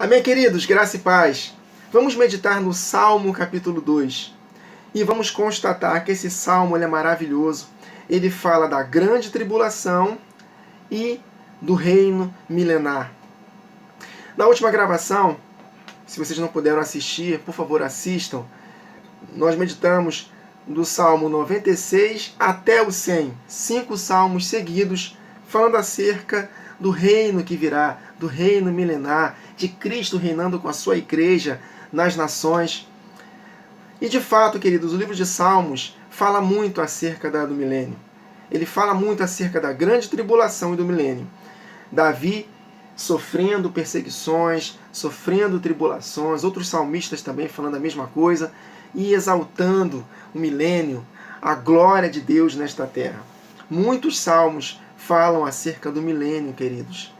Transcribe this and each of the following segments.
Amém, queridos? Graça e paz. Vamos meditar no Salmo capítulo 2. E vamos constatar que esse salmo é maravilhoso. Ele fala da grande tribulação e do reino milenar. Na última gravação, se vocês não puderam assistir, por favor assistam. Nós meditamos do Salmo 96 até o 100. 5 salmos seguidos falando acerca do reino que virá, do reino milenar, de Cristo reinando com a sua igreja nas nações. E de fato, queridos, o livro de Salmos fala muito acerca do milênio. Ele fala muito acerca da grande tribulação e do milênio. Davi sofrendo perseguições, sofrendo tribulações, outros salmistas também falando a mesma coisa e exaltando o milênio, a glória de Deus nesta terra. Muitos salmos falam acerca do milênio, queridos.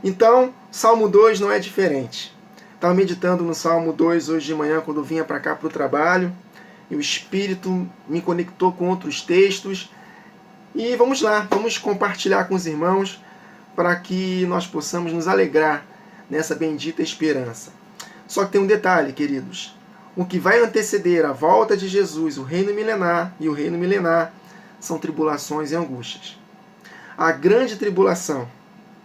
Então, Salmo 2 não é diferente. Estava meditando no Salmo 2 hoje de manhã, quando vinha para cá para o trabalho, e o Espírito me conectou com outros textos. E vamos lá, vamos compartilhar com os irmãos para que nós possamos nos alegrar nessa bendita esperança. Só que tem um detalhe, queridos. O que vai anteceder a volta de Jesus, o reino milenar e o reino milenar, são tribulações e angústias. A grande tribulação,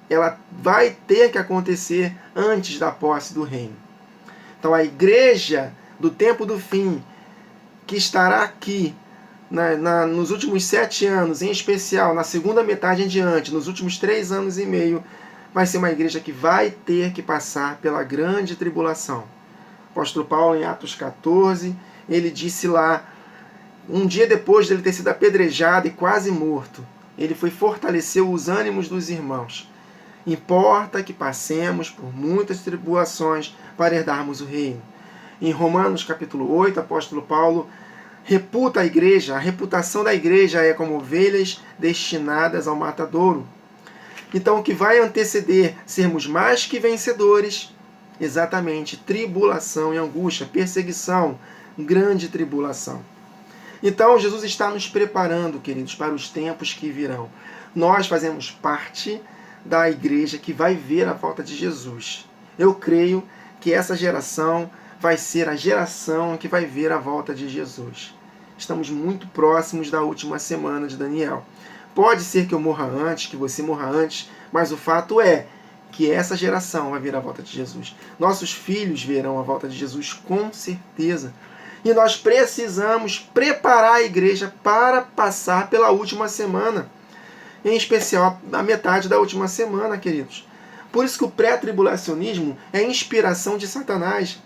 ela vai ter que acontecer antes da posse do reino. Então a igreja do tempo do fim, que estará aqui nos últimos 7 anos, em especial na segunda metade em diante, nos últimos 3 anos e meio, vai ser uma igreja que vai ter que passar pela grande tribulação. O apóstolo Paulo, em Atos 14, ele disse lá, um dia depois de ele ter sido apedrejado e quase morto, ele foi fortalecer os ânimos dos irmãos. Importa que passemos por muitas tribulações para herdarmos o reino. Em Romanos capítulo 8, o apóstolo Paulo reputa a igreja, a reputação da igreja é como ovelhas destinadas ao matadouro. Então o que vai anteceder sermos mais que vencedores? Exatamente, tribulação e angústia, perseguição, grande tribulação. Então Jesus está nos preparando, queridos, para os tempos que virão. Nós fazemos parte da igreja que vai ver a volta de Jesus. Eu creio que essa geração vai ser a geração que vai ver a volta de Jesus. Estamos muito próximos da última semana de Daniel. Pode ser que eu morra antes, que você morra antes, mas o fato é que essa geração vai ver a volta de Jesus. Nossos filhos verão a volta de Jesus com certeza. E nós precisamos preparar a igreja para passar pela última semana. Em especial a metade da última semana, queridos. Por isso que o pré-tribulacionismo é inspiração de Satanás,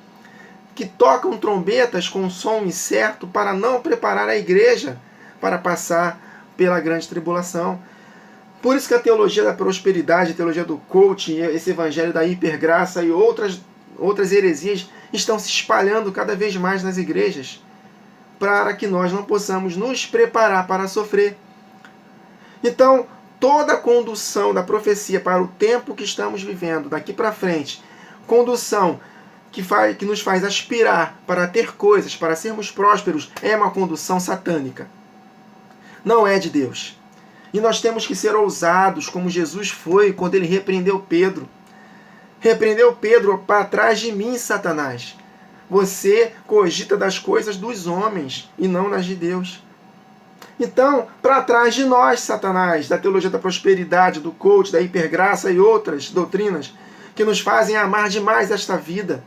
que tocam trombetas com som incerto para não preparar a igreja para passar pela grande tribulação. Por isso que a teologia da prosperidade, a teologia do coaching, esse evangelho da hipergraça e outras heresias estão se espalhando cada vez mais nas igrejas, para que nós não possamos nos preparar para sofrer. Então, toda a condução da profecia para o tempo que estamos vivendo, daqui para frente, condução que nos faz aspirar para ter coisas, para sermos prósperos, é uma condução satânica. Não é de Deus. E nós temos que ser ousados, como Jesus foi quando ele repreendeu Pedro. Repreendeu Pedro: para trás de mim, Satanás. Você cogita das coisas dos homens e não das de Deus. Então, para trás de nós, Satanás, da teologia da prosperidade, do coach, da hipergraça e outras doutrinas que nos fazem amar demais esta vida.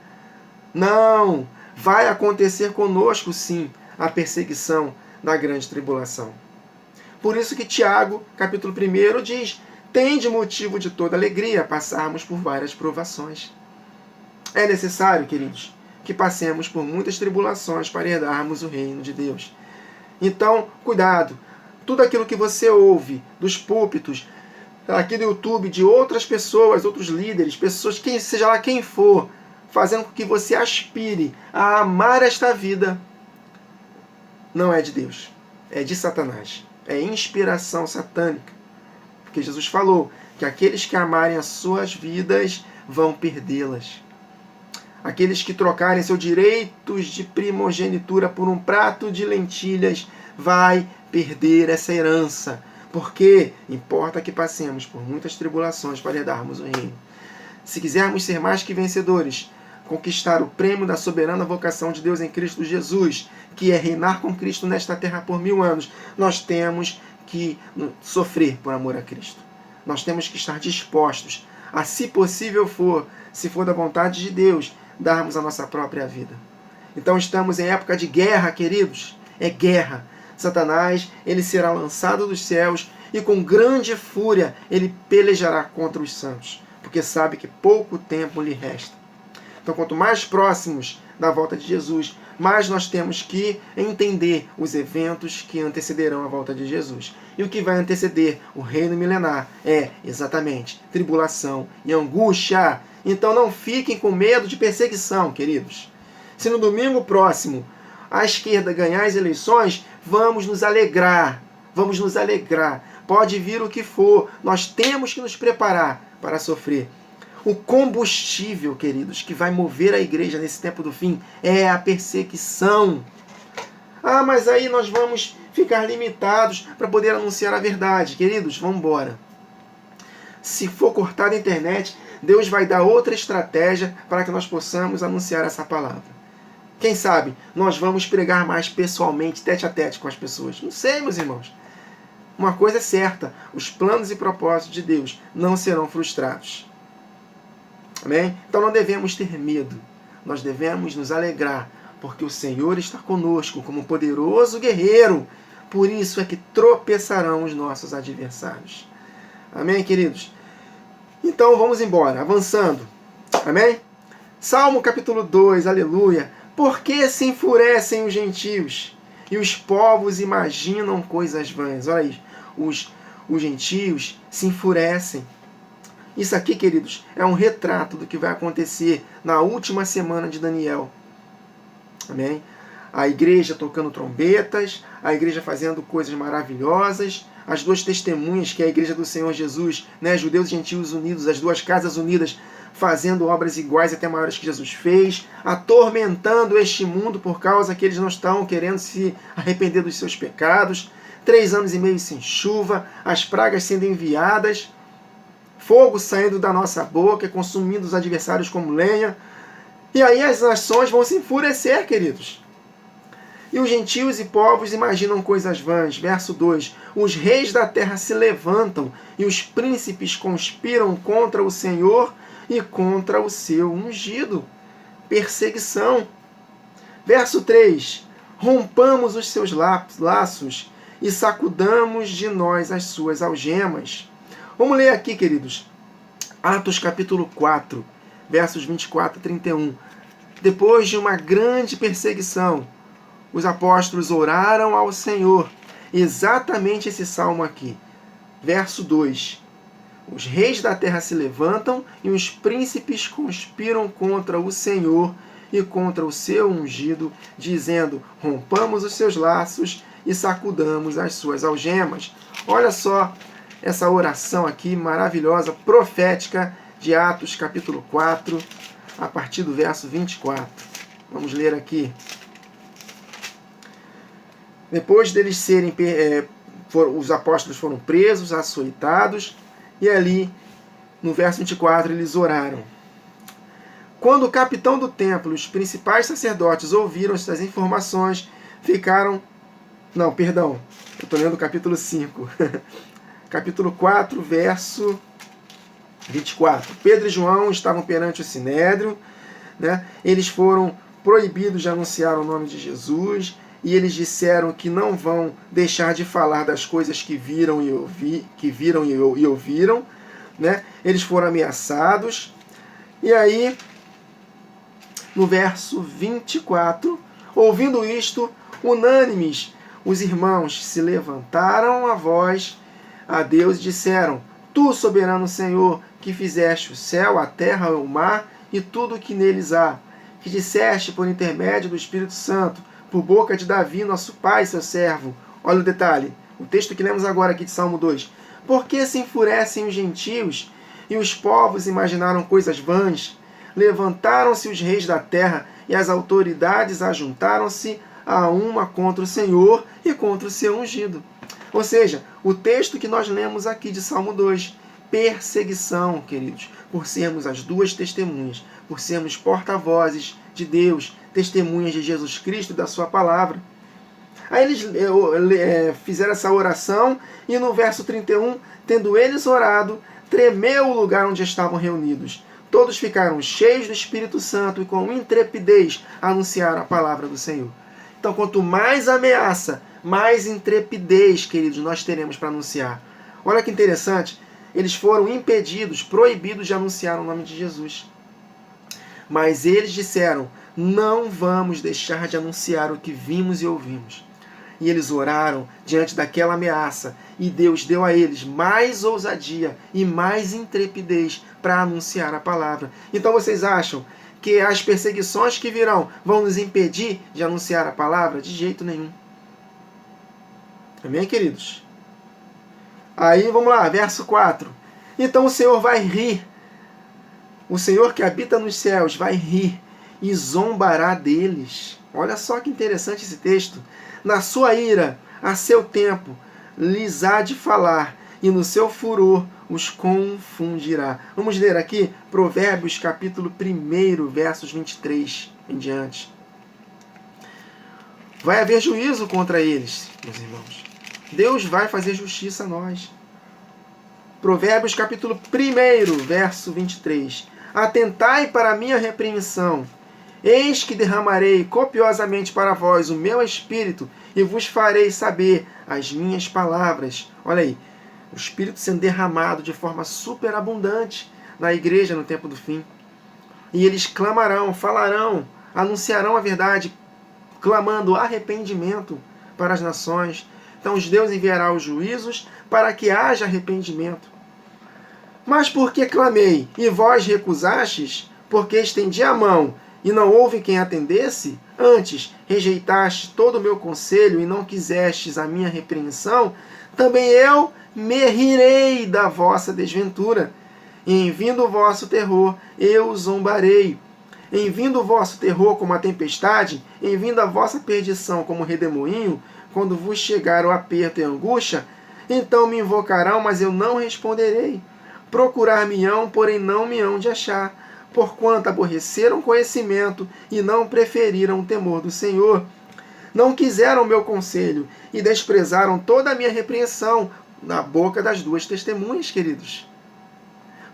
Não, vai acontecer conosco sim a perseguição da grande tribulação. Por isso que Tiago, capítulo 1, diz: tende motivo de toda alegria passarmos por várias provações. É necessário, queridos, que passemos por muitas tribulações para herdarmos o reino de Deus. Então, cuidado. Tudo aquilo que você ouve dos púlpitos, aqui do YouTube, de outras pessoas, outros líderes, pessoas, seja lá quem for, fazendo com que você aspire a amar esta vida, não é de Deus. É de Satanás. É inspiração satânica. Porque Jesus falou que aqueles que amarem as suas vidas vão perdê-las. Aqueles que trocarem seus direitos de primogenitura por um prato de lentilhas vai perder essa herança. Porque importa que passemos por muitas tribulações para herdarmos o reino. Se quisermos ser mais que vencedores, conquistar o prêmio da soberana vocação de Deus em Cristo Jesus, que é reinar com Cristo nesta terra por 1000 anos, nós temos que sofrer por amor a Cristo. Nós temos que estar dispostos a, se possível for, se for da vontade de Deus, darmos a nossa própria vida. Então estamos em época de guerra, queridos. É guerra. Satanás, ele será lançado dos céus e com grande fúria ele pelejará contra os santos, porque sabe que pouco tempo lhe resta. Então, quanto mais próximos da volta de Jesus, mais nós temos que entender os eventos que antecederão a volta de Jesus. E o que vai anteceder o reino milenar é, exatamente, tribulação e angústia. Então não fiquem com medo de perseguição, queridos. Se no domingo próximo a esquerda ganhar as eleições, vamos nos alegrar. Vamos nos alegrar. Pode vir o que for, nós temos que nos preparar para sofrer. O combustível, queridos, que vai mover a igreja nesse tempo do fim é a perseguição. Ah, mas aí nós vamos ficar limitados para poder anunciar a verdade. Queridos, vamos embora. Se for cortada a internet, Deus vai dar outra estratégia para que nós possamos anunciar essa palavra. Quem sabe nós vamos pregar mais pessoalmente, tete a tete com as pessoas. Não sei, meus irmãos. Uma coisa é certa, os planos e propósitos de Deus não serão frustrados. Amém? Então não devemos ter medo, nós devemos nos alegrar, porque o Senhor está conosco como um poderoso guerreiro. Por isso é que tropeçarão os nossos adversários. Amém, queridos? Então vamos embora, avançando. Amém? Salmo capítulo 2, aleluia. Por que se enfurecem os gentios e os povos imaginam coisas vãs? Olha aí, os gentios se enfurecem. Isso aqui, queridos, é um retrato do que vai acontecer na última semana de Daniel. Amém? A igreja tocando trombetas, a igreja fazendo coisas maravilhosas, as duas testemunhas, que é a igreja do Senhor Jesus, né, judeus e gentios unidos, as duas casas unidas, fazendo obras iguais até maiores que Jesus fez, atormentando este mundo por causa que eles não estão querendo se arrepender dos seus pecados, 3 anos e meio sem chuva, as pragas sendo enviadas, fogo saindo da nossa boca, consumindo os adversários como lenha. E aí as nações vão se enfurecer, queridos. E os gentios e povos imaginam coisas vãs. Verso 2. Os reis da terra se levantam e os príncipes conspiram contra o Senhor e contra o seu ungido. Perseguição. Verso 3. Rompamos os seus laços e sacudamos de nós as suas algemas. Vamos ler aqui, queridos, Atos capítulo 4, versos 24 a 31. Depois de uma grande perseguição, os apóstolos oraram ao Senhor. Exatamente esse salmo aqui. Verso 2. Os reis da terra se levantam e os príncipes conspiram contra o Senhor e contra o seu ungido, dizendo, rompamos os seus laços e sacudamos as suas algemas. Olha só essa oração aqui maravilhosa, profética, de Atos capítulo 4, a partir do verso 24. Vamos ler aqui. Depois deles serem, os apóstolos foram presos, açoitados, e ali, no verso 24, eles oraram. Quando o capitão do templo e os principais sacerdotes ouviram essas informações, ficaram... Não, perdão, eu estou lendo o capítulo 5. Capítulo 4, verso 24. Pedro e João estavam perante o Sinédrio, né? Eles foram proibidos de anunciar o nome de Jesus, e eles disseram que não vão deixar de falar das coisas que viram e ouviram, né? Eles foram ameaçados, e aí, no verso 24, ouvindo isto, unânimes, os irmãos se levantaram a voz a Deus e disseram, Tu, soberano Senhor, que fizeste o céu, a terra, o mar e tudo o que neles há, que disseste por intermédio do Espírito Santo, por boca de Davi, nosso pai, seu servo. Olha o detalhe, o texto que lemos agora aqui de Salmo 2. Por que se enfurecem os gentios e os povos imaginaram coisas vãs? Levantaram-se os reis da terra e as autoridades ajuntaram-se a uma contra o Senhor e contra o seu ungido. Ou seja, o texto que nós lemos aqui de Salmo 2, perseguição, queridos, por sermos as duas testemunhas, por sermos porta-vozes de Deus, testemunhas de Jesus Cristo e da sua palavra. Aí eles fizeram essa oração e no verso 31, tendo eles orado, tremeu o lugar onde estavam reunidos. Todos ficaram cheios do Espírito Santo e com intrepidez anunciaram a palavra do Senhor. Então, quanto mais ameaça, mais intrepidez, queridos, nós teremos para anunciar. Olha que interessante, eles foram impedidos, proibidos de anunciar o nome de Jesus. Mas eles disseram, não vamos deixar de anunciar o que vimos e ouvimos. E eles oraram diante daquela ameaça, e Deus deu a eles mais ousadia e mais intrepidez para anunciar a palavra. Então vocês acham que as perseguições que virão vão nos impedir de anunciar a palavra? De jeito nenhum. Amém, queridos? Aí vamos lá, verso 4. Então o Senhor vai rir. O Senhor que habita nos céus vai rir e zombará deles. Olha só que interessante esse texto. Na sua ira, a seu tempo, lhes há de falar, e no seu furor os confundirá. Vamos ler aqui Provérbios capítulo 1, versos 23 em diante. Vai haver juízo contra eles, meus irmãos. Deus vai fazer justiça a nós. Provérbios capítulo 1, verso 23. Atentai para a minha repreensão. Eis que derramarei copiosamente para vós o meu espírito e vos farei saber as minhas palavras. Olha aí, o espírito sendo derramado de forma superabundante na igreja no tempo do fim. E eles clamarão, falarão, anunciarão a verdade, clamando arrependimento para as nações. Então Deus enviará os juízos para que haja arrependimento. Mas porque clamei e vós recusastes, porque estendi a mão e não houve quem atendesse, antes rejeitaste todo o meu conselho e não quisestes a minha repreensão, também eu me rirei da vossa desventura. E em vindo o vosso terror, eu zombarei. Em vindo o vosso terror como a tempestade, em vindo a vossa perdição como redemoinho, quando vos chegar o aperto e a angústia, então me invocarão, mas eu não responderei. Procurar-me-ão, porém não me hão de achar, porquanto aborreceram conhecimento e não preferiram o temor do Senhor. Não quiseram o meu conselho e desprezaram toda a minha repreensão na boca das duas testemunhas, queridos.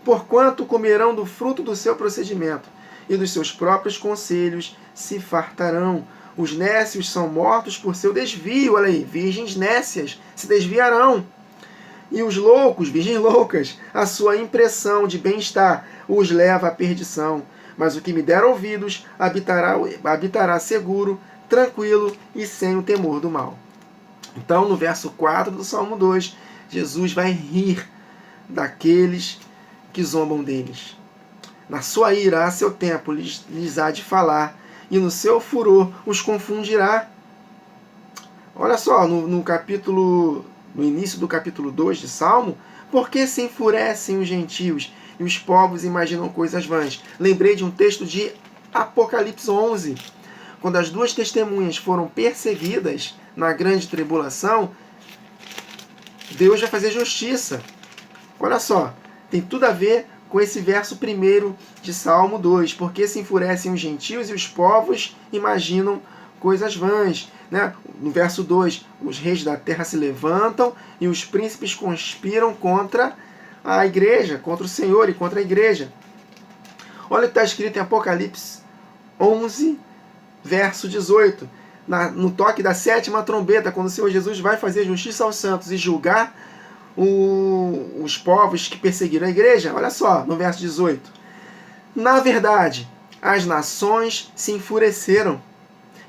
Porquanto comerão do fruto do seu procedimento e dos seus próprios conselhos se fartarão. Os nécios são mortos por seu desvio, olha aí, virgens nécias se desviarão. E os loucos, virgens loucas, a sua impressão de bem-estar os leva à perdição. Mas o que me der ouvidos habitará seguro, tranquilo e sem o temor do mal. Então, no verso 4 do Salmo 2, Jesus vai rir daqueles que zombam deles. Na sua ira, a seu tempo, lhes há de falar, e no seu furor os confundirá. Olha só, no início do capítulo 2 de Salmo, por que se enfurecem os gentios e os povos imaginam coisas vãs? Lembrei de um texto de Apocalipse 11, quando as duas testemunhas foram perseguidas na grande tribulação, Deus vai fazer justiça. Olha só, tem tudo a ver com esse verso 1 de Salmo 2, porque se enfurecem os gentios e os povos imaginam coisas vãs. Né? No verso 2, os reis da terra se levantam e os príncipes conspiram contra a igreja, contra o Senhor e contra a igreja. Olha o que está escrito em Apocalipse 11, verso 18. No toque da 7ª trombeta, quando o Senhor Jesus vai fazer justiça aos santos e julgar os povos que perseguiram a igreja. Olha só, no verso 18. Na verdade, as nações se enfureceram.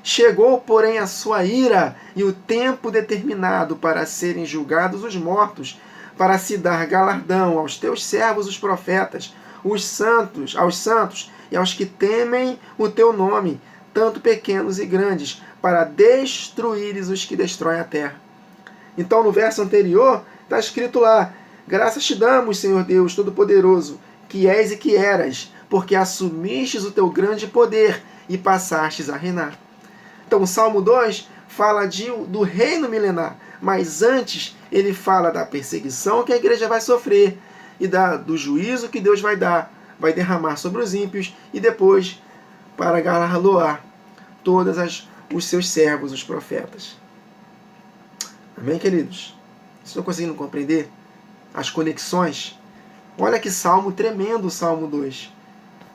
Chegou, porém, a sua ira e o tempo determinado para serem julgados os mortos, para se dar galardão aos teus servos, os profetas, aos santos e aos que temem o teu nome, tanto pequenos e grandes, para destruíres os que destroem a terra. Então, no verso anterior, está escrito lá: graças te damos, Senhor Deus Todo-Poderoso, que és e que eras, porque assumistes o teu grande poder e passastes a reinar. Então, o Salmo 2 fala do reino milenar, mas antes ele fala da perseguição que a igreja vai sofrer. e do juízo que Deus vai derramar sobre os ímpios, e depois para galardoar todos os seus servos, os profetas. Amém, queridos? Vocês estão conseguindo compreender as conexões? Olha que salmo tremendo, o Salmo 2.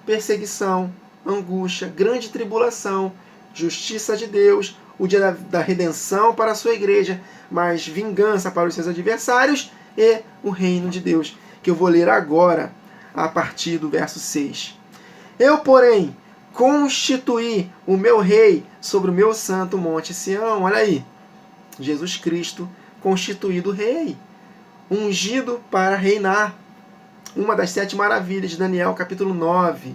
Perseguição, angústia, grande tribulação, justiça de Deus, o dia da redenção para a sua igreja, mas vingança para os seus adversários e o reino de Deus, que eu vou ler agora, a partir do verso 6. Eu, porém, constituí o meu rei sobre o meu santo monte Sião. Olha aí, Jesus Cristo constituído rei, ungido para reinar. Uma das 7 maravilhas de Daniel, capítulo 9,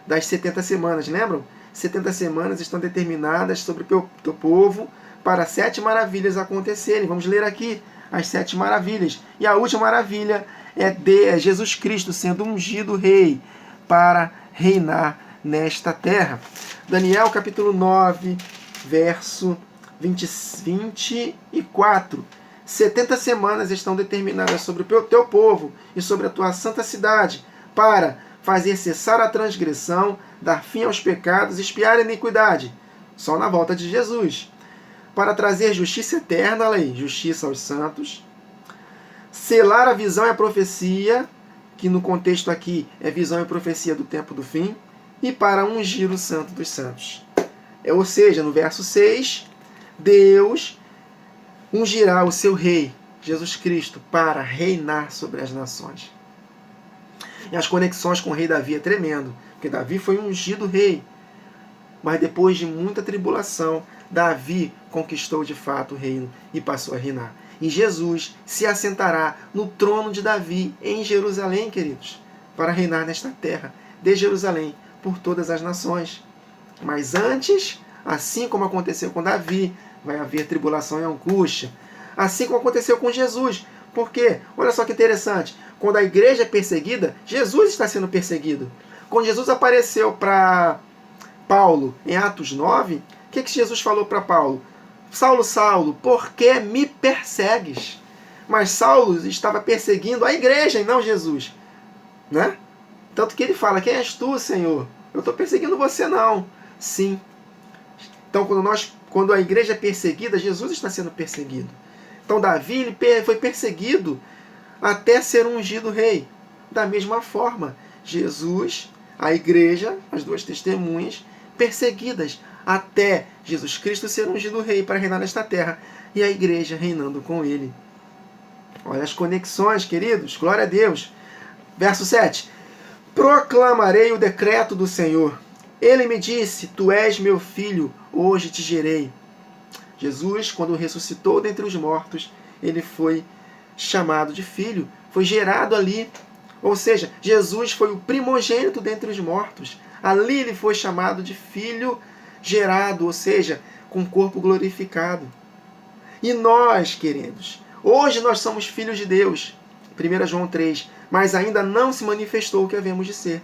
das 70 semanas, lembram? 70 semanas estão determinadas sobre o teu povo para 7 maravilhas acontecerem. Vamos ler aqui as 7 maravilhas. E a última maravilha é Jesus Cristo sendo ungido rei para reinar nesta terra. Daniel capítulo 9, verso 24. 70 semanas estão determinadas sobre o teu povo e sobre a tua santa cidade para fazer cessar a transgressão, dar fim aos pecados, expiar a iniquidade. Só na volta de Jesus. Para trazer justiça eterna, olha aí, justiça aos santos. Selar a visão e a profecia, que no contexto aqui é visão e profecia do tempo do fim. E para ungir o santo dos santos. Ou seja, no verso 6, Deus ungirá o seu rei, Jesus Cristo, para reinar sobre as nações. E as conexões com o rei Davi é tremendo, porque Davi foi ungido rei. Mas depois de muita tribulação, Davi conquistou de fato o reino e passou a reinar. E Jesus se assentará no trono de Davi em Jerusalém, queridos, para reinar nesta terra, de Jerusalém, por todas as nações. Mas antes, assim como aconteceu com Davi, vai haver tribulação e angústia. Assim como aconteceu com Jesus. Por quê? Olha só que interessante. Quando a igreja é perseguida, Jesus está sendo perseguido. Quando Jesus apareceu para Paulo em Atos 9, o que Jesus falou para Paulo? Saulo, Saulo, por que me persegues? Mas Saulo estava perseguindo a igreja e não Jesus. Né? Tanto que ele fala, quem és tu, Senhor? Eu estou perseguindo você, não. Sim. Então, quando a igreja é perseguida, Jesus está sendo perseguido. Então, Davi foi perseguido até ser ungido rei. Da mesma forma, Jesus, a igreja, as duas testemunhas, perseguidas até Jesus Cristo ser ungido rei para reinar nesta terra. E a igreja reinando com ele. Olha as conexões, queridos. Glória a Deus. Verso 7. Proclamarei o decreto do Senhor. Ele me disse, tu és meu filho, hoje te gerei. Jesus, quando ressuscitou dentre os mortos, ele foi chamado de filho, foi gerado ali. Ou seja, Jesus foi o primogênito dentre os mortos. Ali ele foi chamado de filho gerado, ou seja, com corpo glorificado. E nós, queridos, hoje nós somos filhos de Deus. 1 João 3. Mas ainda não se manifestou o que havemos de ser.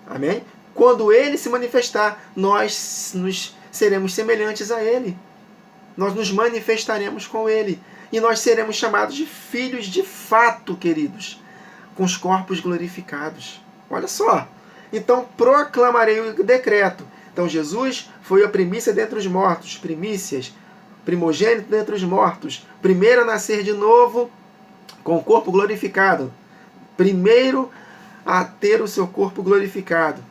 Amém? Quando ele se manifestar, nós nos seremos semelhantes a ele. Nós nos manifestaremos com ele. E nós seremos chamados de filhos de fato, queridos, com os corpos glorificados. Olha só. Então, proclamarei o decreto. Então, Jesus foi a primícia dentre os mortos. Primícias, primogênito dentre os mortos. Primeiro a nascer de novo, com o corpo glorificado. Primeiro a ter o seu corpo glorificado.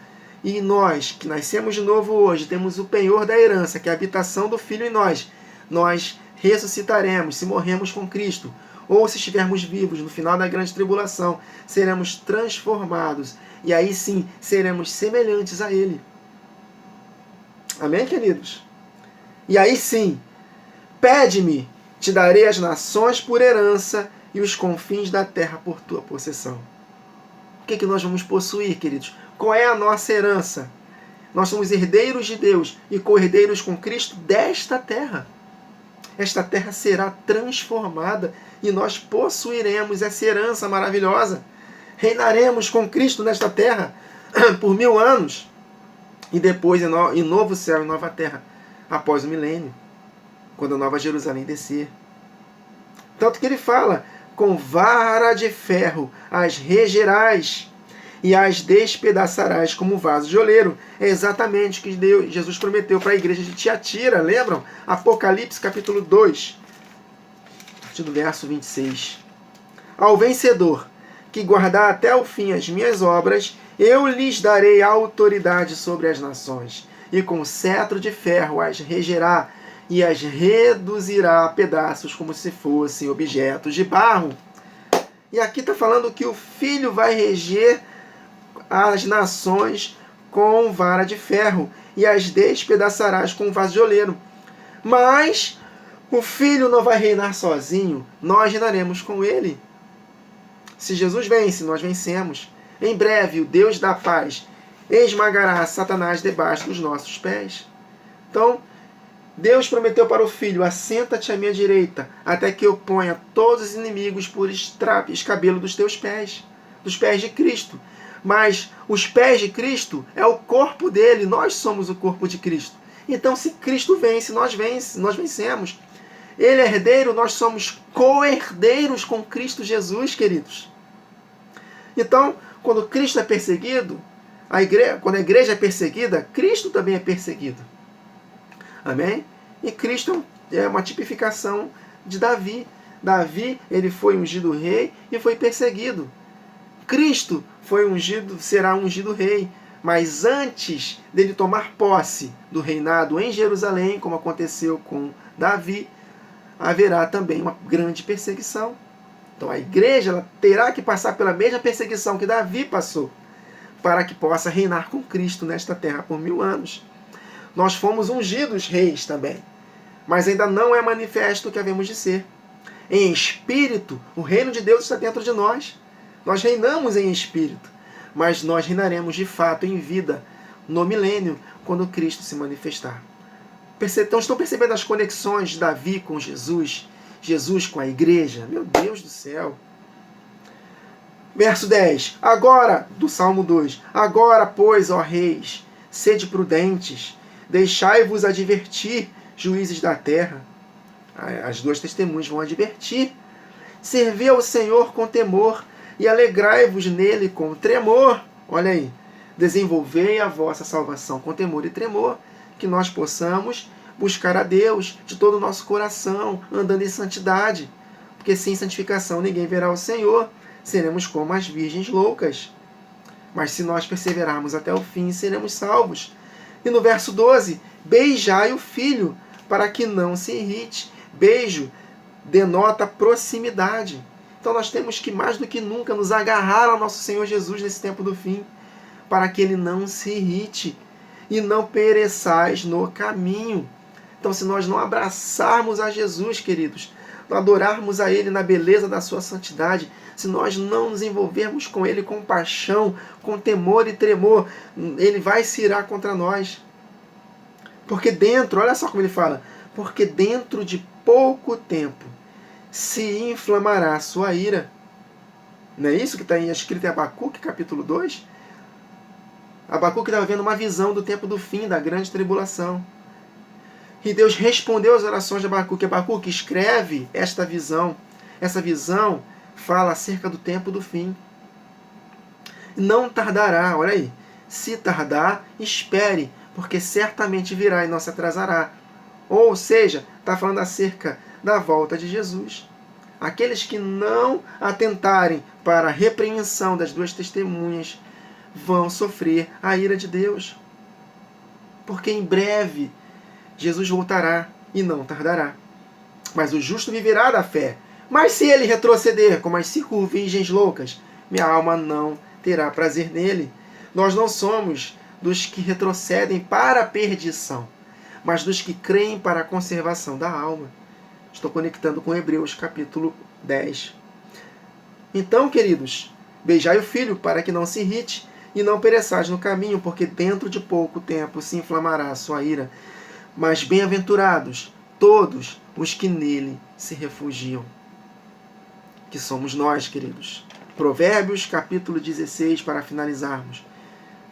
E nós, que nascemos de novo hoje, temos o penhor da herança, que é a habitação do Filho em nós. Nós ressuscitaremos, se morremos com Cristo, ou se estivermos vivos no final da grande tribulação, seremos transformados. E aí sim, seremos semelhantes a Ele. Amém, queridos? E aí sim, pede-me, te darei as nações por herança e os confins da terra por tua possessão. O que nós vamos possuir, queridos? Qual é a nossa herança? Nós somos herdeiros de Deus e co-herdeiros com Cristo desta terra. Esta terra será transformada e nós possuiremos essa herança maravilhosa. Reinaremos com Cristo nesta terra por 1000 anos e depois em novo céu e nova terra, após o milênio, quando a nova Jerusalém descer. Tanto que ele fala, com vara de ferro as regerás e as despedaçarás como vaso de oleiro. É exatamente o que Jesus prometeu para a igreja de Tiatira, lembram? Apocalipse capítulo 2, a partir do verso 26. Ao vencedor, que guardar até o fim as minhas obras, eu lhes darei autoridade sobre as nações, e com cetro de ferro as regerá, e as reduzirá a pedaços como se fossem objetos de barro. E aqui está falando que o Filho vai reger as nações com vara de ferro, e as despedaçarás com vaso de oleiro. Mas o Filho não vai reinar sozinho, nós reinaremos com ele. Se Jesus vence, nós vencemos. Em breve, o Deus da paz esmagará Satanás debaixo dos nossos pés. Então, Deus prometeu para o Filho: assenta-te à minha direita, até que eu ponha todos os inimigos por escabelo dos teus pés de Cristo. Mas os pés de Cristo é o corpo dele, nós somos o corpo de Cristo. Então, se Cristo vence, nós vencemos. Ele é herdeiro, nós somos co-herdeiros com Cristo Jesus, queridos. Então, quando Cristo é perseguido, quando a igreja é perseguida, Cristo também é perseguido. Amém? E Cristo é uma tipificação de Davi. Davi, ele foi ungido rei e foi perseguido. Cristo será ungido rei, mas antes dele tomar posse do reinado em Jerusalém, como aconteceu com Davi, haverá também uma grande perseguição. Então a igreja ela terá que passar pela mesma perseguição que Davi passou, para que possa reinar com Cristo nesta terra por 1000 anos. Nós fomos ungidos reis também, mas ainda não é manifesto o que havemos de ser. Em espírito, o reino de Deus está dentro de nós. Nós reinamos em espírito, mas nós reinaremos de fato em vida no milênio, quando Cristo se manifestar. Então estão percebendo as conexões de Davi com Jesus, Jesus com a igreja? Meu Deus do céu! Verso 10, agora, do Salmo 2, agora, pois, ó reis, sede prudentes, deixai-vos advertir, juízes da terra. As duas testemunhas vão advertir. Servi ao Senhor com temor, e alegrai-vos nele com tremor. Olha aí, desenvolvei a vossa salvação com temor e tremor, que nós possamos buscar a Deus de todo o nosso coração, andando em santidade, porque sem santificação ninguém verá o Senhor, seremos como as virgens loucas. Mas se nós perseverarmos até o fim, seremos salvos. E no verso 12, beijai o filho, para que não se irrite. Beijo denota proximidade. Então nós temos que mais do que nunca nos agarrar ao nosso Senhor Jesus nesse tempo do fim, para que ele não se irrite e não pereçais no caminho. Então, se nós não abraçarmos a Jesus, queridos, não adorarmos a ele na beleza da sua santidade, se nós não nos envolvermos com ele com paixão, com temor e tremor, ele vai se irar contra nós. Porque dentro, olha só como ele fala, porque dentro de pouco tempo se inflamará a sua ira. Não é isso que está escrito em Abacuque, capítulo 2? Abacuque estava vendo uma visão do tempo do fim, da grande tribulação. E Deus respondeu às orações de Abacuque. Abacuque, escreve esta visão. Essa visão fala acerca do tempo do fim. Não tardará, olha aí. Se tardar, espere, porque certamente virá e não se atrasará. Ou seja, está falando acerca da volta de Jesus. Aqueles que não atentarem para a repreensão das duas testemunhas vão sofrer a ira de Deus. Porque em breve Jesus voltará e não tardará. Mas o justo viverá da fé. Mas se ele retroceder como as 5 virgens loucas, minha alma não terá prazer nele. Nós não somos dos que retrocedem para a perdição, mas dos que creem para a conservação da alma. Estou conectando com Hebreus capítulo 10. Então, queridos, beijai o filho para que não se irrite e não pereçais no caminho, porque dentro de pouco tempo se inflamará a sua ira. Mas bem-aventurados todos os que nele se refugiam. Que somos nós, queridos. Provérbios capítulo 16, para finalizarmos.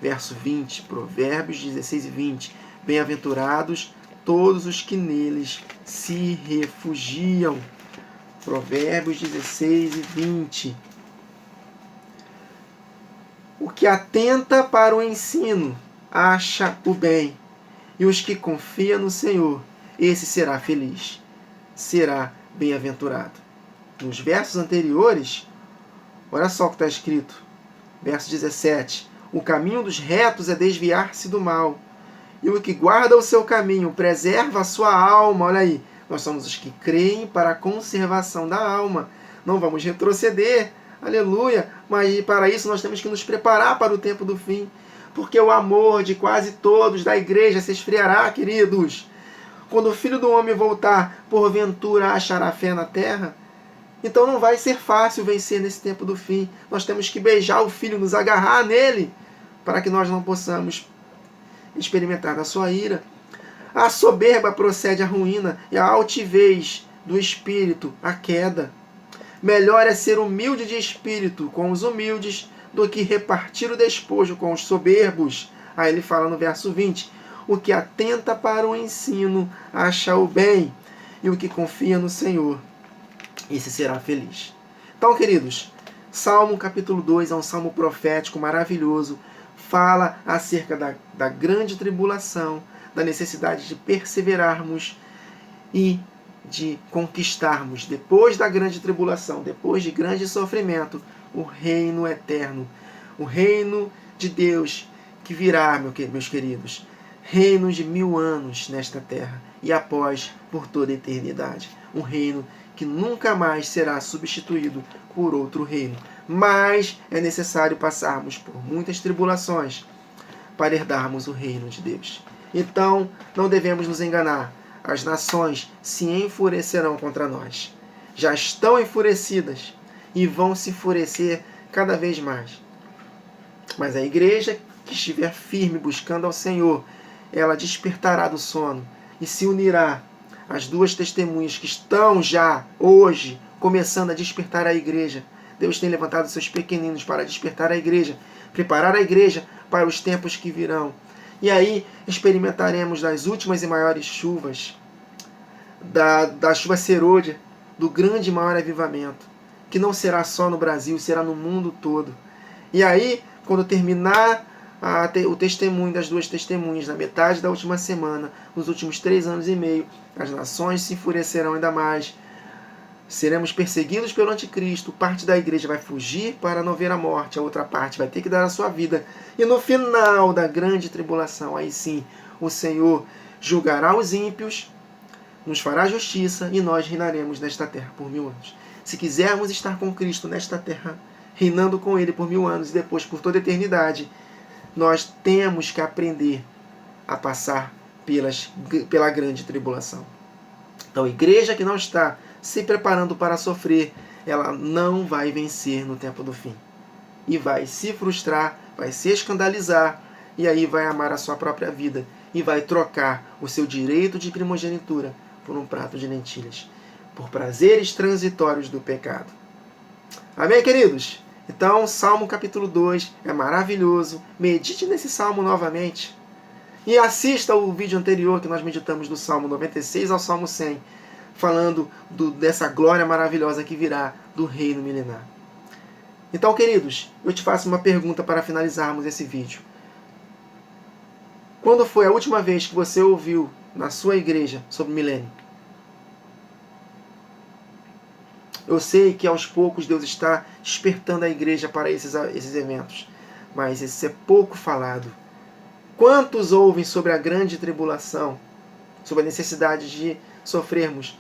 Verso 20, Provérbios 16 e 20. Bem-aventurados todos os que neles se refugiam. Provérbios 16 e 20. O que atenta para o ensino acha o bem, e os que confiam no Senhor, esse será feliz, será bem-aventurado. Nos versos anteriores, olha só o que está escrito. Verso 17. O caminho dos retos é desviar-se do mal, e o que guarda o seu caminho preserva a sua alma. Olha aí, nós somos os que creem para a conservação da alma. Não vamos retroceder, aleluia, mas para isso nós temos que nos preparar para o tempo do fim, porque o amor de quase todos da igreja se esfriará, queridos. Quando o Filho do Homem voltar, porventura achará fé na terra? Então não vai ser fácil vencer nesse tempo do fim. Nós temos que beijar o Filho, nos agarrar nele, para que nós não possamos experimentar da sua ira. A soberba procede à ruína, e a altivez do espírito à queda. Melhor é ser humilde de espírito com os humildes do que repartir o despojo com os soberbos. Aí ele fala no verso 20, o que atenta para o ensino acha o bem, e o que confia no Senhor, esse será feliz. Então, queridos, Salmo capítulo 2 é um salmo profético maravilhoso, fala acerca da grande tribulação, da necessidade de perseverarmos e de conquistarmos, depois da grande tribulação, depois de grande sofrimento, o reino eterno, o reino de Deus que virá, meus queridos, reino de 1000 anos nesta terra e após por toda a eternidade, um reino que nunca mais será substituído por outro reino. Mas é necessário passarmos por muitas tribulações para herdarmos o reino de Deus. Então, não devemos nos enganar. As nações se enfurecerão contra nós. Já estão enfurecidas e vão se enfurecer cada vez mais. Mas a igreja que estiver firme buscando ao Senhor, ela despertará do sono e se unirá às duas testemunhas que estão já hoje começando a despertar a igreja. Deus tem levantado seus pequeninos para despertar a igreja, preparar a igreja para os tempos que virão. E aí experimentaremos das últimas e maiores chuvas, da chuva serôdia, do grande e maior avivamento, que não será só no Brasil, será no mundo todo. E aí, quando terminar o testemunho das duas testemunhas, na metade da última semana, nos últimos 3 anos e meio, as nações se enfurecerão ainda mais. Seremos perseguidos pelo anticristo, parte da igreja vai fugir para não ver a morte, a outra parte vai ter que dar a sua vida. E no final da grande tribulação, aí sim, o Senhor julgará os ímpios, nos fará justiça e nós reinaremos nesta terra por 1000 anos. Se quisermos estar com Cristo nesta terra, reinando com Ele por 1000 anos e depois por toda a eternidade, nós temos que aprender a passar pela grande tribulação. Então, a igreja que não está se preparando para sofrer, ela não vai vencer no tempo do fim. E vai se frustrar, vai se escandalizar, e aí vai amar a sua própria vida, e vai trocar o seu direito de primogenitura por um prato de lentilhas, por prazeres transitórios do pecado. Amém, queridos? Então, Salmo capítulo 2 é maravilhoso. Medite nesse Salmo novamente. E assista o vídeo anterior que nós meditamos do Salmo 96 ao Salmo 100, falando dessa glória maravilhosa que virá do reino milenar. Então, queridos, eu te faço uma pergunta para finalizarmos esse vídeo. Quando foi a última vez que você ouviu na sua igreja sobre o milênio? Eu sei que aos poucos Deus está despertando a igreja para esses eventos, mas isso é pouco falado. Quantos ouvem sobre a grande tribulação, sobre a necessidade de sofrermos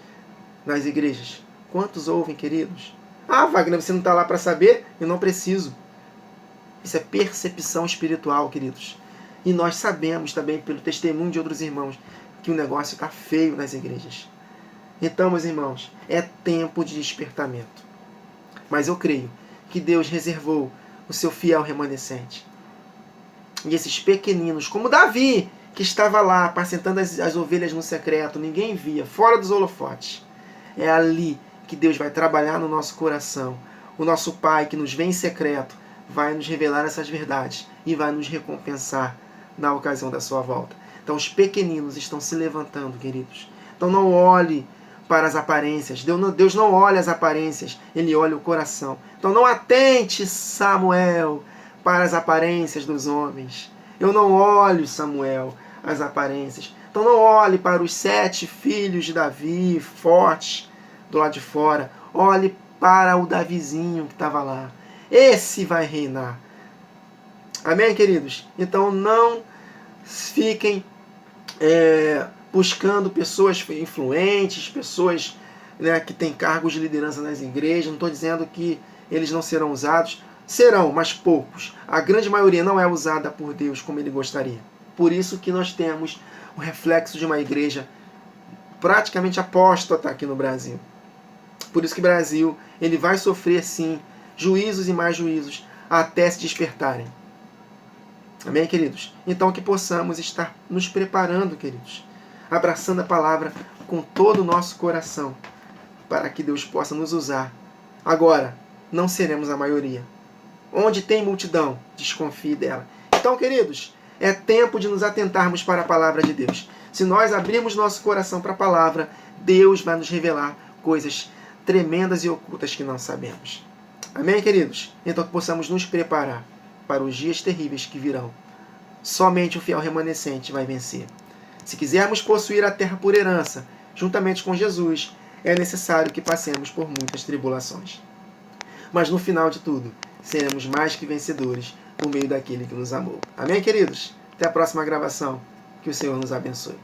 nas igrejas? Quantos ouvem, queridos? Ah, Wagner, você não está lá para saber? Eu não preciso. Isso é percepção espiritual, queridos. E nós sabemos também, pelo testemunho de outros irmãos, que o negócio está feio nas igrejas. Então, meus irmãos, é tempo de despertamento. Mas eu creio que Deus reservou o seu fiel remanescente. E esses pequeninos, como Davi, que estava lá apacentando as ovelhas no secreto, ninguém via, fora dos holofotes. É ali que Deus vai trabalhar no nosso coração. O nosso Pai, que nos vê em secreto, vai nos revelar essas verdades e vai nos recompensar na ocasião da sua volta. Então, os pequeninos estão se levantando, queridos. Então, não olhe para as aparências. Deus não olha as aparências, Ele olha o coração. Então não atente, Samuel, para as aparências dos homens. Eu não olho, Samuel, as aparências. Então não olhe para os 7 filhos de Davi, fortes, do lado de fora. Olhe para o Davizinho que estava lá. Esse vai reinar. Amém, queridos? Então não fiquem buscando pessoas influentes, pessoas, né, que têm cargos de liderança nas igrejas. Não estou dizendo que eles não serão usados. Serão, mas poucos. A grande maioria não é usada por Deus como Ele gostaria. Por isso que nós temos o reflexo de uma igreja praticamente apóstata aqui no Brasil. Por isso que o Brasil ele vai sofrer, sim, juízos e mais juízos até se despertarem. Amém, queridos? Então que possamos estar nos preparando, queridos, abraçando a palavra com todo o nosso coração, para que Deus possa nos usar. Agora, não seremos a maioria. Onde tem multidão, desconfie dela. Então, queridos, é tempo de nos atentarmos para a palavra de Deus. Se nós abrirmos nosso coração para a palavra, Deus vai nos revelar coisas tremendas e ocultas que não sabemos. Amém, queridos? Então que possamos nos preparar para os dias terríveis que virão. Somente o fiel remanescente vai vencer. Se quisermos possuir a terra por herança, juntamente com Jesus, é necessário que passemos por muitas tribulações. Mas no final de tudo, seremos mais que vencedores por meio daquele que nos amou. Amém, queridos? Até a próxima gravação. Que o Senhor nos abençoe.